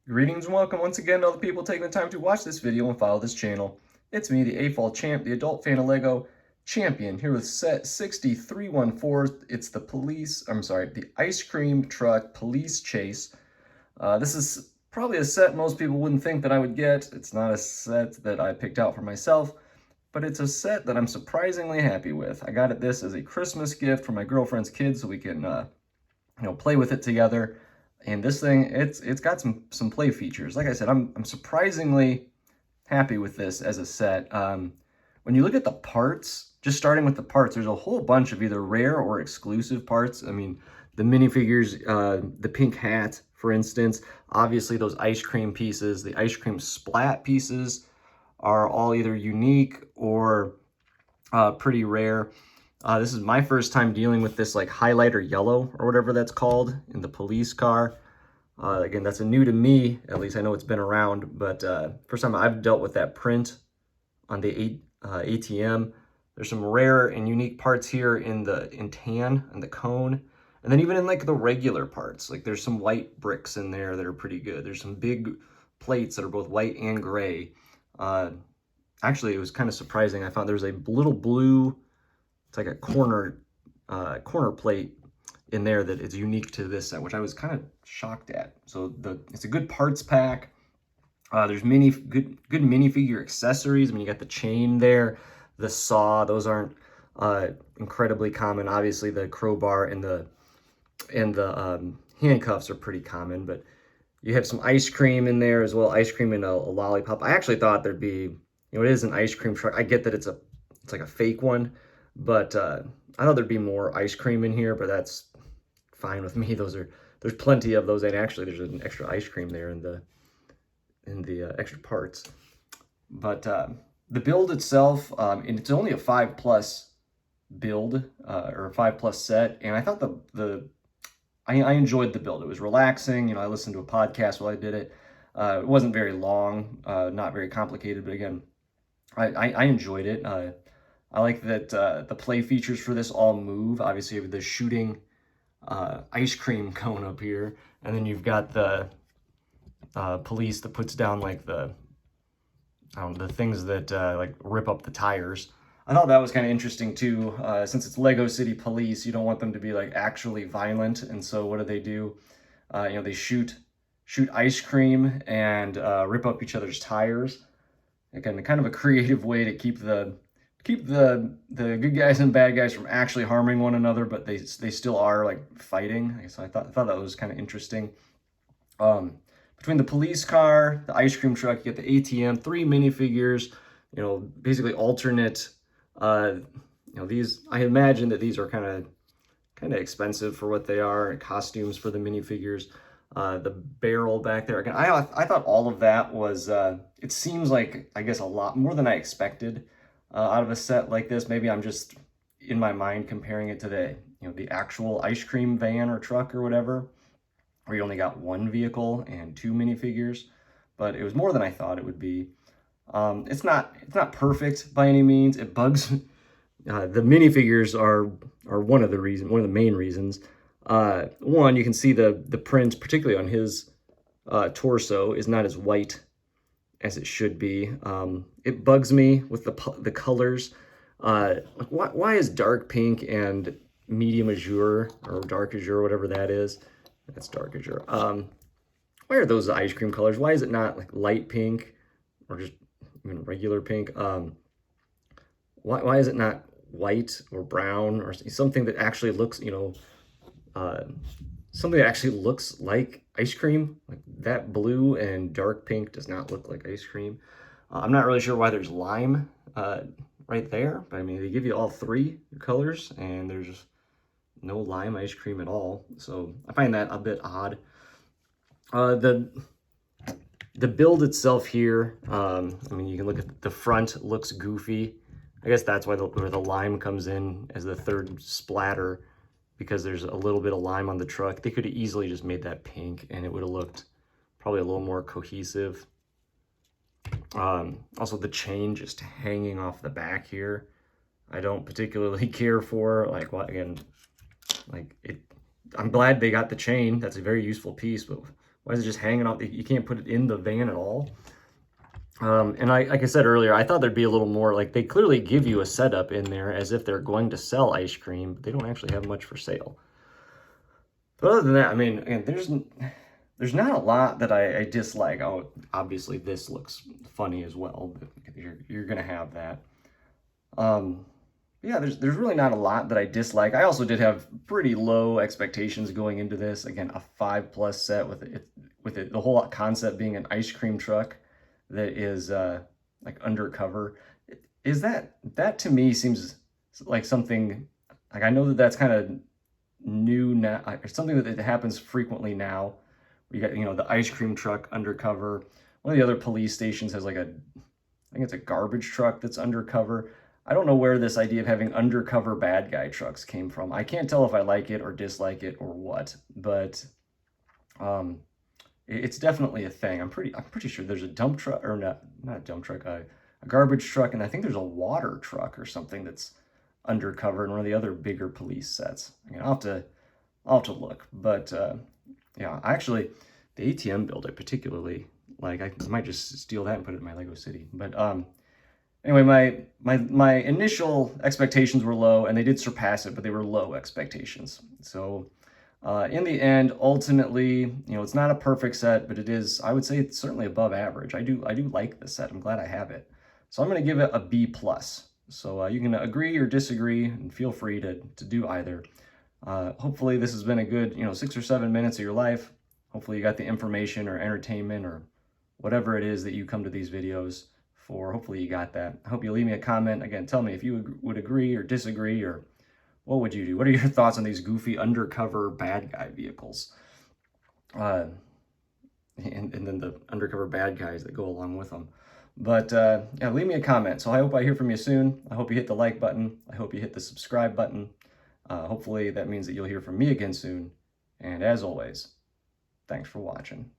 Greetings and welcome once again to all the people taking the time to watch this video and follow this channel. It's me, the AFOL champ, the adult fan of LEGO champion, here with set 6314. It's the ice cream truck police chase. This is probably a set most people wouldn't think that I would get. It's not a set that I picked out for myself, but it's a set that I'm surprisingly happy with. I got this as a Christmas gift for my girlfriend's kids so we can play with it together. And this thing, it's got some play features. Like I said, I'm surprisingly happy with this as a set. When you look at the parts, just starting with the parts, there's a whole bunch of either rare or exclusive parts. I mean, the minifigures, the pink hat, for instance, obviously those ice cream pieces, the ice cream splat pieces are all either unique or pretty rare. This is my first time dealing with this like highlighter yellow or whatever that's called in the police car. Again, that's a new to me, at least I know it's been around, but first time I've dealt with that print on the ATM. There's some rare and unique parts here in tan and the cone. And then even in like the regular parts, like there's some white bricks in there that are pretty good. There's some big plates that are both white and gray. Actually, it was kind of surprising. I found there's a little blue, it's like a corner plate in there that is unique to this set, which I was kind of shocked at. So it's a good parts pack. There's good minifigure accessories. I mean, you got the chain there, the saw. Those aren't incredibly common. Obviously, the crowbar and the handcuffs are pretty common, but you have some ice cream in there as well. Ice cream and a lollipop. I actually thought there'd be, it is an ice cream truck. I get that it's like a fake one, but I thought there'd be more ice cream in here, but that's fine with me. There's plenty of those, and actually there's an extra ice cream there in the extra parts. But the build itself, and it's only a 5+ build or a 5+ set, and I thought I enjoyed the build. It was relaxing. I listened to a podcast while I did it. It wasn't very long, not very complicated, but again, I enjoyed it. I like that the play features for this all move. Obviously, you have the shooting ice cream cone up here, and then you've got the police that puts down like the things that like rip up the tires. I thought that was kind of interesting too. Since it's Lego City Police, you don't want them to be like actually violent, and so what do? They shoot ice cream and rip up each other's tires. Again, kind of a creative way to keep the good guys and bad guys from actually harming one another, but they still are like fighting. So I thought that was kind of interesting. Between the police car, the ice cream truck, you get the ATM, 3 minifigures, basically alternate. These, I imagine that these are kind of expensive for what they are, costumes for the minifigures. The barrel back there, again, I thought all of that was, it seems like, I guess, a lot more than I expected out of a set like this. Maybe I'm just in my mind comparing it to the actual ice cream van or truck or whatever, where you only got 1 vehicle and 2 minifigures, but it was more than I thought it would be. It's not perfect by any means. It bugs. The minifigures are one of the main reasons. One, you can see the print, particularly on his torso, is not as white as it should be. It bugs me with the colors. Why is dark pink and medium azure or dark azure, whatever that is? That's dark azure. Why are those the ice cream colors? Why is it not like light pink or just regular pink? Why is it not white or brown or something that actually looks, something that actually looks like ice cream? Like that blue and dark pink does not look like ice cream. I'm not really sure why there's lime right there, but I mean, they give you all 3 colors and there's no lime ice cream at all. So I find that a bit odd. The build itself here, you can look at the front, looks goofy. I guess that's where the lime comes in as the third splatter, because there's a little bit of lime on the truck. They could have easily just made that pink and it would have looked probably a little more cohesive. Also, the chain just hanging off the back here, I don't particularly care for. I'm glad they got the chain. That's a very useful piece, but Why is it just hanging off? You can't put it in the van at all. And like I said earlier, I thought there'd be a little more, like they clearly give you a setup in there as if they're going to sell ice cream, but they don't actually have much for sale. But other than that, I mean, again, there's not a lot that I dislike. Oh, obviously this looks funny as well, but you're gonna have that. Yeah, there's really not a lot that I dislike. I also did have pretty low expectations going into this. Again, a 5+ set with it the whole concept being an ice cream truck that is like undercover. Is that to me seems like something, like I know that that's kind of new now, or something that happens frequently now. You got, the ice cream truck undercover. One of the other police stations has like I think it's a garbage truck that's undercover. I don't know where this idea of having undercover bad guy trucks came from. I can't tell if I like it or dislike it or what, but it's definitely a thing. I'm pretty sure there's a dump truck, or not a dump truck, a garbage truck, and I think there's a water truck or something that's undercover in one of the other bigger police sets. Again, I'll have to look, but yeah, actually, the ATM build I particularly like. I might just steal that and put it in my Lego City. But anyway, my initial expectations were low, and they did surpass it, but they were low expectations. So in the end, ultimately, it's not a perfect set, but it is, I would say, it's certainly above average. I do like the set. I'm glad I have it. So I'm going to give it a B+. So you can agree or disagree, and feel free to do either. Hopefully this has been a good, 6 or 7 minutes of your life. Hopefully you got the information or entertainment or whatever it is that you come to these videos for. Hopefully you got that. I hope you leave me a comment. Again, tell me if you would agree or disagree, or what would you do? What are your thoughts on these goofy undercover bad guy vehicles? And then the undercover bad guys that go along with them. But yeah, leave me a comment. So I hope I hear from you soon. I hope you hit the like button. I hope you hit the subscribe button. Hopefully that means that you'll hear from me again soon. And as always, thanks for watching.